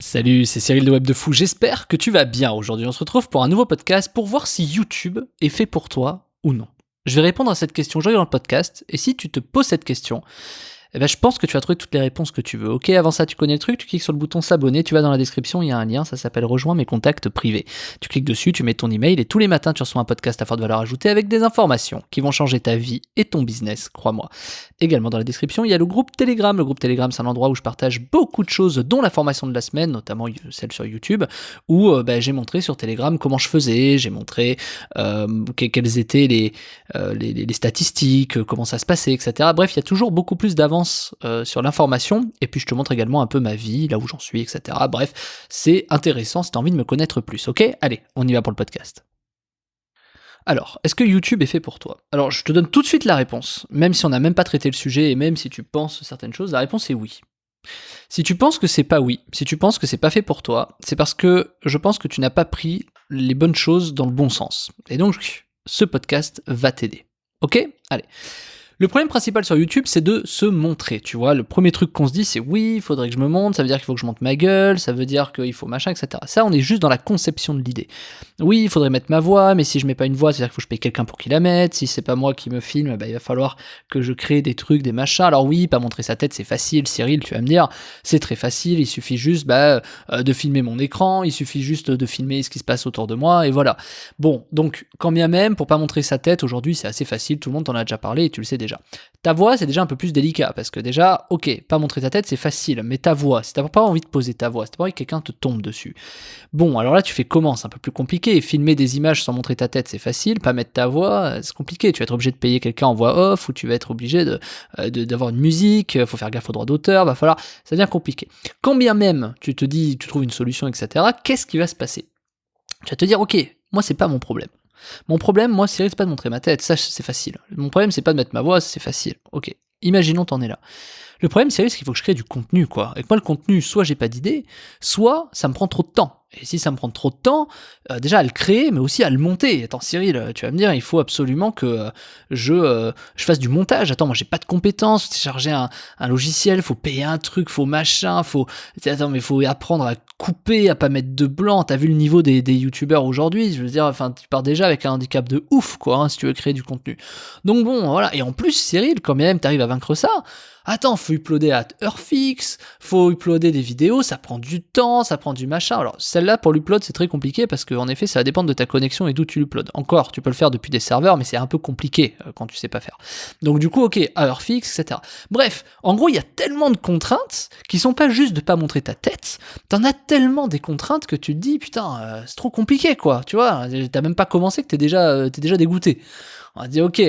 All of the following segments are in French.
Salut, c'est Cyril de Web de Fou, j'espère que tu vas bien. Aujourd'hui on se retrouve pour un nouveau podcast pour voir si YouTube est fait pour toi ou non. Je vais répondre à cette question aujourd'hui dans le podcast, et si tu te poses cette question, je pense que tu vas trouver toutes les réponses que tu veux. Ok, avant ça, tu connais le truc, tu cliques sur le bouton s'abonner, tu vas dans la description, il y a un lien, ça s'appelle Rejoins mes contacts privés. Tu cliques dessus, tu mets ton email et tous les matins, tu reçois un podcast à forte valeur ajoutée avec des informations qui vont changer ta vie et ton business, crois-moi. Également dans la description, il y a le groupe Telegram. Le groupe Telegram, c'est un endroit où je partage beaucoup de choses, dont la formation de la semaine, notamment celle sur YouTube, où j'ai montré sur Telegram comment je faisais, j'ai montré quelles étaient les statistiques, comment ça se passait, etc. Bref, il y a toujours beaucoup plus d'avance sur l'information, et puis je te montre également un peu ma vie, là où j'en suis, etc. Bref, c'est intéressant si tu as envie de me connaître plus, ok ? Allez, on y va pour le podcast. Alors, est-ce que YouTube est fait pour toi ? Alors, je te donne tout de suite la réponse, même si on n'a même pas traité le sujet, et même si tu penses certaines choses, la réponse est oui. Si tu penses que c'est pas oui, si tu penses que c'est pas fait pour toi, c'est parce que je pense que tu n'as pas pris les bonnes choses dans le bon sens. Et donc, ce podcast va t'aider. Ok ? Allez. Le problème principal sur YouTube, c'est de se montrer, tu vois. Le premier truc qu'on se dit, c'est oui, il faudrait que je me montre, ça veut dire qu'il faut que je monte ma gueule, ça veut dire qu'il faut machin, etc. Ça, on est juste dans la conception de l'idée. Oui, il faudrait mettre ma voix, mais si je mets pas une voix, c'est-à-dire qu'il faut que je paye quelqu'un pour qu'il la mette. Si c'est pas moi qui me filme, il va falloir que je crée des trucs, des machins. Alors oui, pas montrer sa tête, c'est facile, Cyril, tu vas me dire, c'est très facile, il suffit juste de filmer mon écran, il suffit juste de filmer ce qui se passe autour de moi, et voilà. Bon, donc, quand bien même, pour pas montrer sa tête, aujourd'hui, c'est assez facile, tout le monde t'en a déjà parlé, et tu le sais déjà. Ta voix, c'est déjà un peu plus délicat, parce que déjà, ok, pas montrer ta tête, c'est facile, mais ta voix, si t'as pas envie de poser ta voix, si t'as pas envie que quelqu'un te tombe dessus, bon, alors là, tu fais comment ? C'est un peu plus compliqué. Filmer des images sans montrer ta tête, c'est facile, pas mettre ta voix, c'est compliqué. Tu vas être obligé de payer quelqu'un en voix off, ou tu vas être obligé d'avoir une musique, faut faire gaffe aux droits d'auteur, ça devient compliqué. Quand bien même, tu te dis, tu trouves une solution, etc., qu'est-ce qui va se passer ? Tu vas te dire, ok, moi, c'est pas mon problème. Mon problème, moi, Cyril, c'est pas de montrer ma tête, ça c'est facile. Mon problème, c'est pas de mettre ma voix, c'est facile. Ok, imaginons t'en es là. Le problème, Cyril, c'est qu'il faut que je crée du contenu, quoi. Et que moi, le contenu, soit j'ai pas d'idée, soit ça me prend trop de temps. Et si ça me prend trop de temps, déjà à le créer, mais aussi à le monter. Attends, Cyril, tu vas me dire, il faut absolument que je fasse du montage. Attends, moi, j'ai pas de compétences, télécharger un logiciel, faut payer un truc, faut machin, Attends, mais faut apprendre à couper, à pas mettre de blanc. T'as vu le niveau des youtubeurs aujourd'hui ? Je veux dire, enfin, tu pars déjà avec un handicap de ouf, quoi, hein, si tu veux créer du contenu. Donc bon, voilà. Et en plus, Cyril, quand même, t'arrives à vaincre ça. Attends, faut uploader à heure fixe, faut uploader des vidéos, ça prend du temps, ça prend du machin. Alors, celle-là, pour l'upload, c'est très compliqué parce qu'en effet, ça va dépendre de ta connexion et d'où tu l'uploades. Encore, tu peux le faire depuis des serveurs, mais c'est un peu compliqué quand tu sais pas faire. Donc, du coup, ok, à heure fixe, etc. Bref, en gros, il y a tellement de contraintes qui sont pas juste de pas montrer ta tête. T'en as tellement des contraintes que tu te dis, putain, c'est trop compliqué, quoi. Tu vois, t'as même pas commencé que t'es déjà dégoûté. On a dit ok,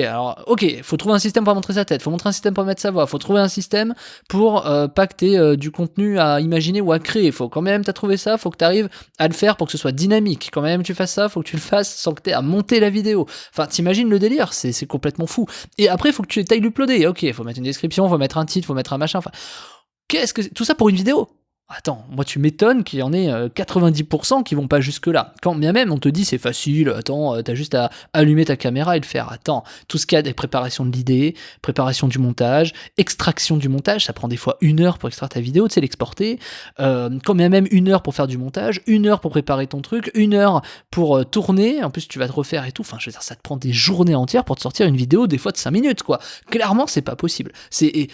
faut trouver un système pour montrer sa tête, faut montrer un système pour mettre sa voix, faut trouver un système pour pas que t'aies du contenu à imaginer ou à créer. Faut quand même t'as trouvé ça, faut que t'arrives à le faire pour que ce soit dynamique. Quand même tu fasses ça, faut que tu le fasses sans que t'aies à monter la vidéo. Enfin, t'imagines le délire, c'est complètement fou. Et après, faut que tu ailles l'uploader. Ok, faut mettre une description, faut mettre un titre, faut mettre un machin. Enfin, tout ça pour une vidéo ? Attends, moi tu m'étonnes qu'il y en ait 90% qui vont pas jusque-là. Quand bien même on te dit c'est facile, attends, t'as juste à allumer ta caméra et le faire. Attends, tout ce qu'il y a des préparations de l'idée, préparation du montage, extraction du montage, ça prend des fois 1 heure pour extraire ta vidéo, tu sais, l'exporter. Quand bien même 1 heure pour faire du montage, 1 heure pour préparer ton truc, 1 heure pour tourner, en plus tu vas te refaire et tout. Enfin, je veux dire, ça te prend des journées entières pour te sortir une vidéo, des fois de 5 minutes, quoi. Clairement, c'est pas possible.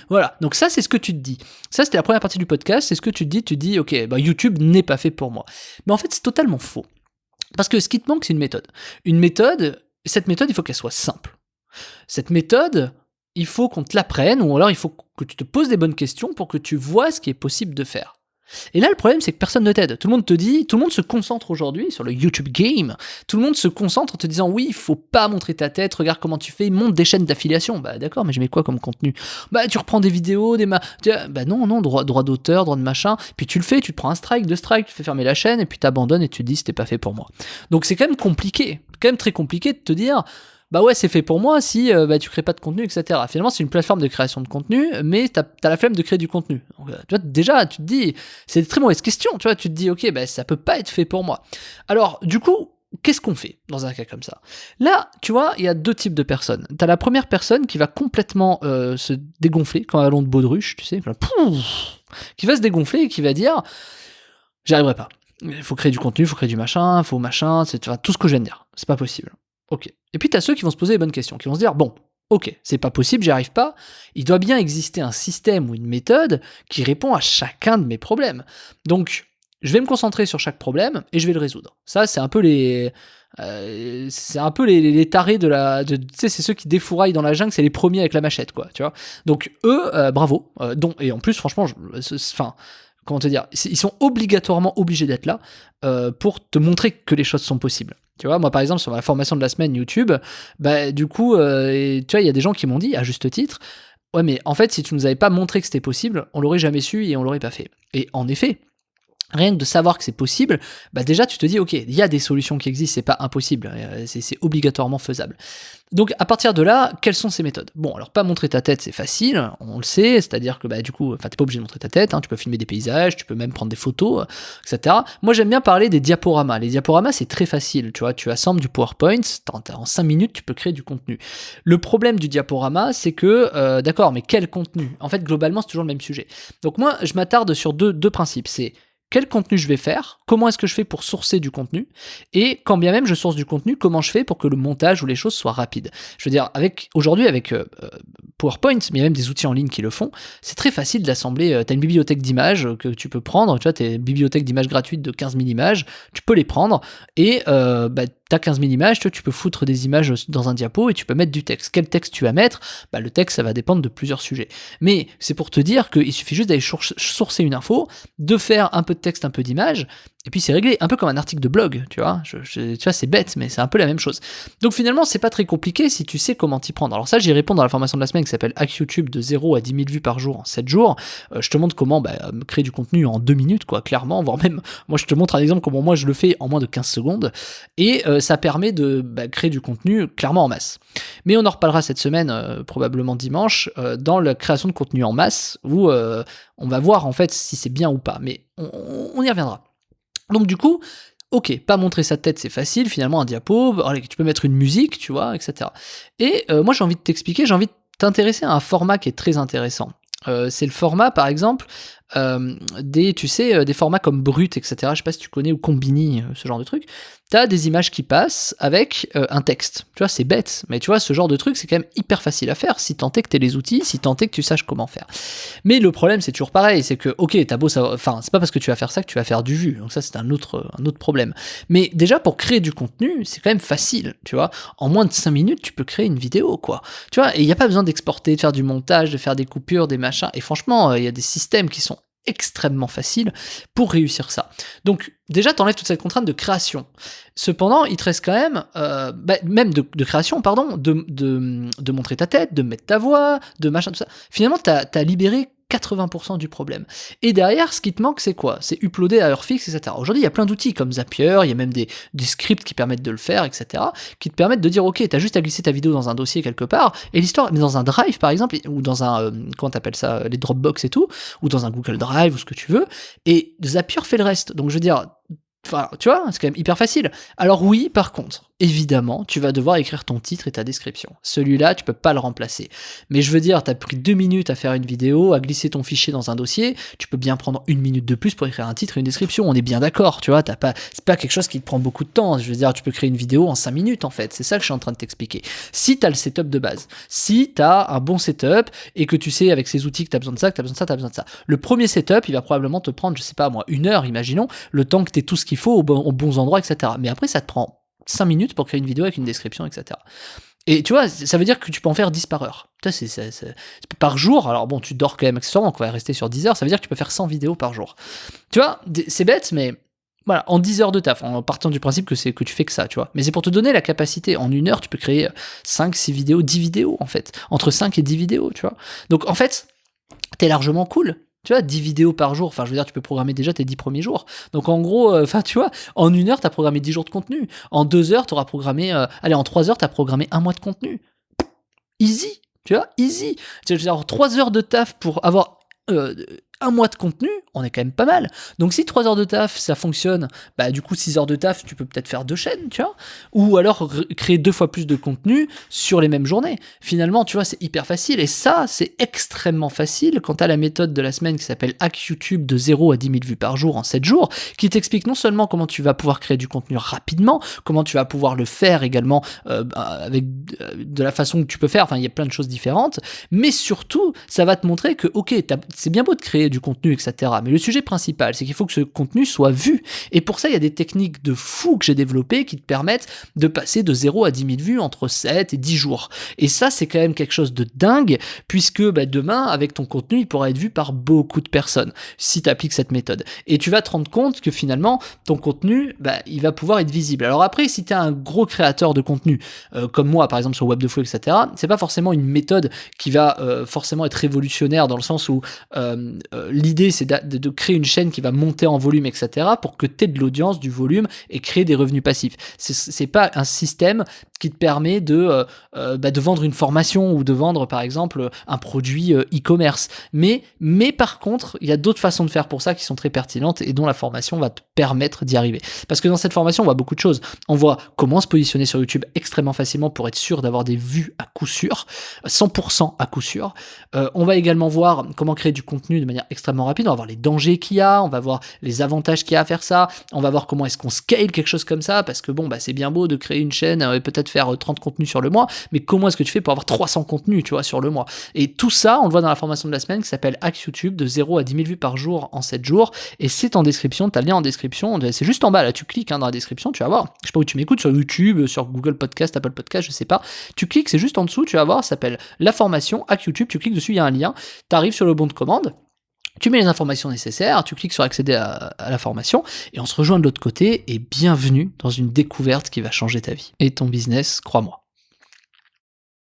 Voilà, donc ça c'est ce que tu te dis. Ça c'était la première partie du podcast, c'est ce que tu te dis. Tu dis, ok, YouTube n'est pas fait pour moi. Mais en fait, c'est totalement faux. Parce que ce qui te manque, c'est une méthode. Cette méthode, il faut qu'elle soit simple. Cette méthode, il faut qu'on te l'apprenne, ou alors il faut que tu te poses des bonnes questions pour que tu vois ce qui est possible de faire. Et là, le problème, c'est que personne ne t'aide. Tout le monde se concentre aujourd'hui sur le YouTube game. Tout le monde se concentre en te disant, oui, il faut pas montrer ta tête, regarde comment tu fais, monte des chaînes d'affiliation. Bah d'accord, mais je mets quoi comme contenu ? Bah tu reprends des vidéos, bah non, droit d'auteur, droit de machin, puis tu le fais, tu te prends un strike, 2 strikes, tu fais fermer la chaîne, et puis t'abandonnes et tu te dis, c'était pas fait pour moi. Donc c'est quand même compliqué, quand même très compliqué de te dire, bah ouais, c'est fait pour moi si tu crées pas de contenu, etc. Finalement, c'est une plateforme de création de contenu, mais t'as la flemme de créer du contenu. Donc, tu vois, déjà, tu te dis, c'est une très mauvaise question, tu vois, tu te dis, ok, ça peut pas être fait pour moi. Alors, du coup, qu'est-ce qu'on fait dans un cas comme ça ? Là, tu vois, il y a 2 types de personnes. T'as la première personne qui va complètement se dégonfler, comme un ballon de baudruche, tu sais, qui va se dégonfler et qui va dire... J'y arriverai pas. Il faut créer du contenu, il faut créer du machin, enfin, tout ce que je viens de dire. C'est pas possible. Ok. Et puis t'as ceux qui vont se poser les bonnes questions, qui vont se dire, bon, ok, c'est pas possible, j'y arrive pas. Il doit bien exister un système ou une méthode qui répond à chacun de mes problèmes. Donc, je vais me concentrer sur chaque problème et je vais le résoudre. Ça, c'est un peu les tarés tu sais, c'est ceux qui défouraillent dans la jungle, c'est les premiers avec la machette, quoi, tu vois. Donc eux, bravo. Et en plus, franchement, enfin, comment te dire, ils sont obligatoirement obligés d'être là pour te montrer que les choses sont possibles. Tu vois, moi par exemple sur ma formation de la semaine YouTube, bah du coup, tu vois, il y a des gens qui m'ont dit à juste titre, ouais mais en fait si tu nous avais pas montré que c'était possible, on l'aurait jamais su et on l'aurait pas fait. Et en effet, rien que de savoir que c'est possible, bah déjà tu te dis ok, il y a des solutions qui existent, c'est pas impossible, c'est obligatoirement faisable. Donc à partir de là, quelles sont ces méthodes? Bon, alors pas montrer ta tête, c'est facile, on le sait, c'est-à-dire que bah du coup, enfin t'es pas obligé de montrer ta tête, hein, tu peux filmer des paysages, tu peux même prendre des photos, etc. Moi j'aime bien parler des diaporamas. Les diaporamas c'est très facile, tu vois, tu assembles du PowerPoint, en 5 minutes tu peux créer du contenu. Le problème du diaporama, c'est que, d'accord, mais quel contenu? En fait globalement c'est toujours le même sujet. Donc moi je m'attarde sur deux principes, c'est quel contenu je vais faire, comment est-ce que je fais pour sourcer du contenu, et quand bien même je source du contenu, comment je fais pour que le montage ou les choses soient rapides. Je veux dire, aujourd'hui avec PowerPoint, mais il y a même des outils en ligne qui le font, c'est très facile d'assembler, tu as une bibliothèque d'images que tu peux prendre, tu vois, tu as une bibliothèque d'images gratuite de 15 000 images, tu peux les prendre, et t'as 15 000 images, tu peux foutre des images dans un diapo et tu peux mettre du texte. Quel texte tu vas mettre? Bah, le texte, ça va dépendre de plusieurs sujets. Mais c'est pour te dire qu'il suffit juste d'aller sourcer une info, de faire un peu de texte, un peu d'image, et puis c'est réglé, un peu comme un article de blog, tu vois. Tu vois, c'est bête, mais c'est un peu la même chose. Donc finalement, c'est pas très compliqué si tu sais comment t'y prendre. Alors ça, j'y réponds dans la formation de la semaine qui s'appelle Hack YouTube de 0 à 10 000 vues par jour en 7 jours. Je te montre comment créer du contenu en 2 minutes, quoi, clairement, voire même, moi je te montre un exemple comment moi je le fais en moins de 15 secondes, et ça permet de créer du contenu clairement en masse. Mais on en reparlera cette semaine, probablement dimanche, dans la création de contenu en masse, où on va voir en fait si c'est bien ou pas, mais on y reviendra. Donc du coup, ok, pas montrer sa tête, c'est facile, finalement un diapo, tu peux mettre une musique, tu vois, etc. Et moi j'ai envie de t'expliquer, j'ai envie de t'intéresser à un format qui est très intéressant. C'est le format, par exemple, des formats comme Brut, etc. Je sais pas si tu connais, ou Combini, ce genre de truc. T'as des images qui passent avec un texte. Tu vois, c'est bête, mais tu vois, ce genre de truc, c'est quand même hyper facile à faire, si tant est que t'aies les outils, si tant est que tu saches comment faire. Mais le problème, c'est toujours pareil, c'est que, ok, t'as beau savoir, enfin, c'est pas parce que tu vas faire ça que tu vas faire du vu, donc ça, c'est un autre problème. Mais déjà, pour créer du contenu, c'est quand même facile, tu vois. En moins de 5 minutes, tu peux créer une vidéo, quoi. Tu vois, et il n'y a pas besoin d'exporter, de faire du montage, de faire des coupures, des machins, et franchement, il y a des systèmes qui sont extrêmement faciles pour réussir ça. Donc déjà t'enlèves toute cette contrainte de création. Cependant, il te reste quand même, même de création, pardon, de montrer ta tête, de mettre ta voix, de machin, tout ça. Finalement, t'as libéré 80% du problème. Et derrière, ce qui te manque, c'est quoi? C'est uploader à heure fixe, etc. Aujourd'hui, il y a plein d'outils comme Zapier, il y a même des scripts qui permettent de le faire, etc. qui te permettent de dire, ok, t'as juste à glisser ta vidéo dans un dossier quelque part, et l'histoire, mais dans un Drive par exemple, ou dans un, comment t'appelles ça, les Dropbox et tout, ou dans un Google Drive, ou ce que tu veux, et Zapier fait le reste. Donc je veux dire, enfin, tu vois, c'est quand même hyper facile. Alors oui, par contre, évidemment, tu vas devoir écrire ton titre et ta description. Celui-là, tu peux pas le remplacer. Mais je veux dire, t'as pris 2 minutes à faire une vidéo, à glisser ton fichier dans un dossier, tu peux bien prendre 1 minute de plus pour écrire un titre et une description. On est bien d'accord, tu vois, c'est pas quelque chose qui te prend beaucoup de temps. Je veux dire, tu peux créer une vidéo en 5 minutes, en fait. C'est ça que je suis en train de t'expliquer. Si t'as le setup de base, si t'as un bon setup et que tu sais avec ces outils que t'as besoin de ça, que t'as besoin de ça, t'as besoin de ça. Le premier setup, il va probablement te prendre, je sais pas moi, 1 heure, imaginons, le temps que t'aies tout ce qu'il faut aux bons endroits, etc. Mais après, ça te prend 5 minutes pour créer une vidéo avec une description, etc. Et tu vois, ça veut dire que tu peux en faire 10 par heure. Tu vois, c'est par jour, alors bon, tu dors quand même accessoirement, on va rester sur 10 heures, ça veut dire que tu peux faire 100 vidéos par jour. Tu vois, c'est bête, mais voilà, en 10 heures de taf, en partant du principe que tu fais que ça, tu vois. Mais c'est pour te donner la capacité, en 1 heure, tu peux créer 5, 6 vidéos, 10 vidéos, en fait. Entre 5 et 10 vidéos, tu vois. Donc, en fait, t'es largement cool. Tu vois, 10 vidéos par jour, enfin je veux dire, tu peux programmer déjà tes 10 premiers jours. Donc en gros, tu vois, en 1 heure, t'as programmé 10 jours de contenu. En 2 heures, t'auras programmé... en 3 heures, t'as programmé 1 mois de contenu. Easy, tu vois, easy. Tu veux dire, 3 heures de taf pour avoir un mois de contenu, on est quand même pas mal. Donc si 3 heures de taf, ça fonctionne, bah du coup 6 heures de taf, tu peux peut-être faire 2 chaînes, tu vois. Ou alors créer 2 fois plus de contenu sur les mêmes journées. Finalement, tu vois, c'est hyper facile. Et ça, c'est extrêmement facile quand tu as la méthode de la semaine qui s'appelle Hack YouTube de 0 à 10 000 vues par jour en 7 jours, qui t'explique non seulement comment tu vas pouvoir créer du contenu rapidement, comment tu vas pouvoir le faire également avec de la façon que tu peux faire, enfin il y a plein de choses différentes, mais surtout, ça va te montrer que, ok, c'est bien beau de créer du contenu, etc. Mais le sujet principal, c'est qu'il faut que ce contenu soit vu. Et pour ça, il y a des techniques de fou que j'ai développées qui te permettent de passer de 0 à 10 000 vues entre 7 et 10 jours. Et ça, c'est quand même quelque chose de dingue, puisque demain, avec ton contenu, il pourra être vu par beaucoup de personnes, si tu appliques cette méthode. Et tu vas te rendre compte que finalement, ton contenu, il va pouvoir être visible. Alors après, si tu es un gros créateur de contenu, comme moi, par exemple, sur Web de Fou, etc., c'est pas forcément une méthode qui va forcément être révolutionnaire, dans le sens où l'idée, c'est de créer une chaîne qui va monter en volume, etc., pour que tu aies de l'audience, du volume et créer des revenus passifs. C'est pas un système qui te permet de vendre une formation ou de vendre, par exemple, un produit e-commerce. Mais par contre, il y a d'autres façons de faire pour ça qui sont très pertinentes et dont la formation va te permettre d'y arriver. Parce que dans cette formation, on voit beaucoup de choses. On voit comment se positionner sur YouTube extrêmement facilement pour être sûr d'avoir des vues à coup sûr, 100% à coup sûr. On va également voir comment créer du contenu de manière extrêmement rapide. On va voir les dangers qu'il y a, on va voir les avantages qu'il y a à faire ça, on va voir comment est-ce qu'on scale quelque chose comme ça, parce que c'est bien beau de créer une chaîne et peut-être faire 30 contenus sur le mois, mais comment est-ce que tu fais pour avoir 300 contenus, tu vois, sur le mois? Et tout ça, on le voit dans la formation de la semaine qui s'appelle Hack YouTube de 0 à 10 000 vues par jour en 7 jours, et c'est en description, t'as le lien en description, c'est juste en bas, là, tu cliques dans la description, tu vas voir, je sais pas où tu m'écoutes, sur YouTube, sur Google Podcast, Apple Podcast, je sais pas, tu cliques, c'est juste en dessous, tu vas voir, ça s'appelle la formation Hack YouTube, tu cliques dessus, il y a un lien, t'arrives sur le bon de commande, tu mets les informations nécessaires, tu cliques sur accéder à la formation, et on se rejoint de l'autre côté, et bienvenue dans une découverte qui va changer ta vie et ton business, crois-moi.